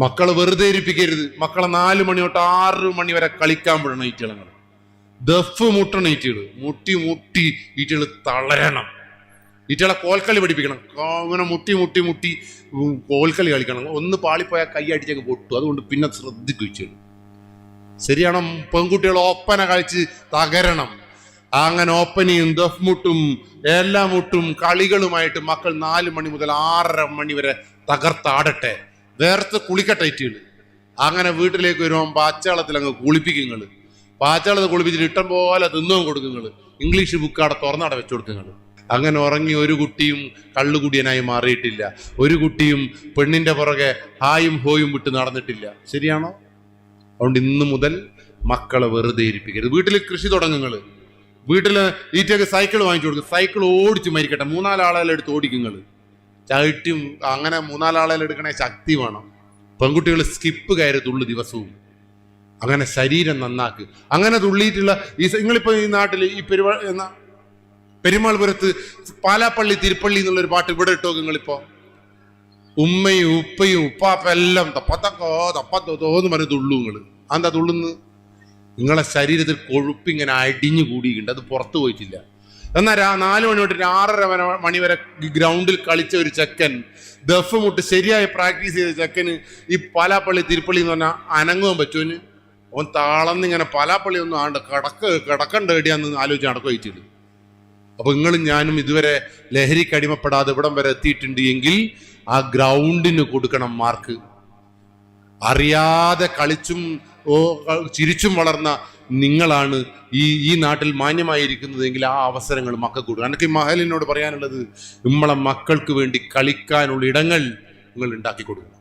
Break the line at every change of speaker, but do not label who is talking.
മക്കളെ വെറുതെ ഇരിപ്പിക്കരുത്. മക്കളെ 4 മണി തൊട്ട് 6 മണി വരെ കളിക്കാൻ വിടണം. ഈറ്റളങ്ങൾ ദഫ് മുട്ടണം. മുട്ടി മുട്ടി ഈറ്റകൾ തളരണം. ഈറ്റകളെ കോൽക്കളി പഠിപ്പിക്കണം. അങ്ങനെ മുട്ടി കോൽക്കളി കളിക്കണം. ഒന്ന് പാളിപ്പോയാൽ കൈ അടിച്ചൊക്കെ പൊട്ടു. അതുകൊണ്ട് പിന്നെ ശ്രദ്ധിക്കും. ശരിയാണോ? പെൺകുട്ടികൾ ഒപ്പന കളിച്ച് തകരണം. അങ്ങനെ ഒപ്പനയും ദഫ് മുട്ടും എല്ലാ മുട്ടും കളികളുമായിട്ട് മക്കൾ 4 മണി മുതൽ 6:30 മണി വരെ തകർത്താടട്ടെ. വേർത്ത് കുളിക്കട്ടെ ഈറ്റുകൾ. അങ്ങനെ വീട്ടിലേക്ക് വരുമ്പോൾ പാച്ചവെള്ളത്തിൽ അങ്ങ് കുളിപ്പിക്കുങ്ങൾ. പാച്ചവെള്ളത്തിൽ കുളിപ്പിച്ചിട്ട് ഇഷ്ടം പോലെ തിന്നും കൊടുക്കുങ്ങൾ. ഇംഗ്ലീഷ് ബുക്ക് അവിടെ തുറന്നവിടെ വെച്ചു കൊടുക്കുങ്ങൾ. അങ്ങനെ ഉറങ്ങി ഒരു കുട്ടിയും കള്ളുകുടിയനായി മാറിയിട്ടില്ല. ഒരു കുട്ടിയും പെണ്ണിന്റെ പുറകെ ഹായും ഹോയും വിട്ട് നടന്നിട്ടില്ല. ശരിയാണോ? അതുകൊണ്ട് ഇന്ന് മുതൽ മക്കളെ വെറുതെ ഇരിപ്പിക്കരുത്. വീട്ടിൽ കൃഷി തുടങ്ങുങ്ങൾ. വീട്ടിൽ ഈറ്റക്ക് സൈക്കിൾ വാങ്ങിച്ചു കൊടുക്കും. സൈക്കിൾ ഓടിച്ച് മരിക്കട്ടെ. 3-4 ആളെല്ലാം എടുത്ത് ഓടിക്കുങ്ങൾ. ചവിട്ടിയും അങ്ങനെ 4-5 ആളെല്ലാം എടുക്കണേ ശക്തി വേണം. പെൺകുട്ടികൾ സ്കിപ്പ് കയറി തുള്ളു ദിവസവും. അങ്ങനെ ശരീരം നന്നാക്ക്. അങ്ങനെ തുള്ളിയിട്ടുള്ള നിങ്ങളിപ്പോ ഈ നാട്ടിൽ ഈ പെരുമാൾപുരത്ത് പാലാപ്പള്ളി തിരുപ്പള്ളി എന്നുള്ളൊരു പാട്ട് ഇവിടെ ഇട്ടോ. നിങ്ങളിപ്പോ ഉമ്മയും ഉപ്പയും ഉപ്പാപ്പ എല്ലാം തപ്പത്തോന്ന് പറഞ്ഞ് തുള്ളു. നിങ്ങൾ എന്താ തുള്ളുന്ന്? നിങ്ങളെ ശരീരത്തിൽ കൊഴുപ്പിങ്ങനെ അടിഞ്ഞു കൂടിയിട്ടുണ്ട്. അത് പുറത്തു പോയിട്ടില്ല. എന്നാൽ 4 മണി തൊട്ട് 6:30 മണി വരെ ഗ്രൗണ്ടിൽ കളിച്ച ഒരു ചെക്കൻ, ദഫ് മുട്ട് ശരിയായി പ്രാക്ടീസ് ചെയ്ത ചെക്കന് ഈ പാലാപ്പള്ളി തിരുപ്പള്ളി എന്ന് പറഞ്ഞാൽ അനങ്ങുവാൻ പറ്റുമോന്? അവൻ താളന്നിങ്ങനെ പാലാപ്പള്ളി ഒന്നും ആണ്ട് കിടക്കണ്ട എടിയാന്ന് ആലോചിച്ച് നടക്കുക വെച്ചിട്ട്. അപ്പൊ നിങ്ങളും ഞാനും ഇതുവരെ ലഹരിക്ക് അടിമപ്പെടാതെ ഇവിടം വരെ എത്തിയിട്ടുണ്ട് എങ്കിൽ ആ ഗ്രൗണ്ടിന് കൊടുക്കണം മാർക്ക്. അറിയാതെ കളിച്ചും ചിരിച്ചും വളർന്ന നിങ്ങളാണ് ഈ നാട്ടിൽ മാന്യമായിരിക്കുന്നതെങ്കിൽ ആ അവസരങ്ങൾ മക്കൾക്ക് കൊടുക്കണം. എനിക്ക് മഹലിനോട് പറയാനുള്ളത്, നമ്മളെ മക്കൾക്ക് വേണ്ടി കളിക്കാനുള്ള ഇടങ്ങൾ നിങ്ങൾ ഉണ്ടാക്കി കൊടുക്കണം.